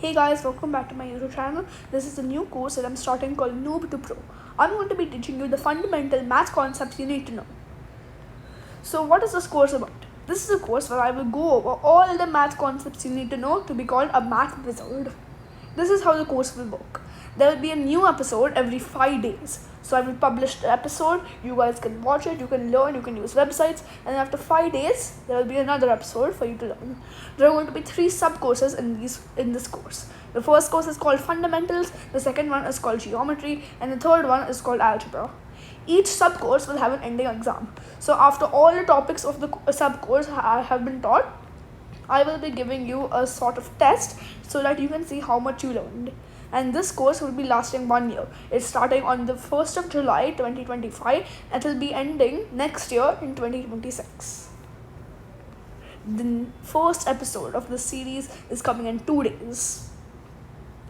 Hey guys, welcome back to my YouTube channel. This is a new course that I'm starting called Noob To Pro. I'm going to be teaching you the fundamental math concepts you need to know. So what is this course about? This is a course where I will go over all the math concepts you need to know to be called a math wizard. This is how the course will work. There will be a new episode every 5 days. So I will publish the episode, you guys can watch it, you can learn, you can use websites, and after 5 days, there will be another episode for you to learn. There are going to be 3 sub-courses in this course. The first course is called Fundamentals, the second one is called Geometry, and the third one is called Algebra. Each sub-course will have an ending exam. So after all the topics of the sub-course have been taught, I will be giving you a sort of test so that you can see how much you learned. And this course will be lasting 1 year. It's starting on the 1st of July 2025 and it will be ending next year in 2026. The first episode of this series is coming in 2 days.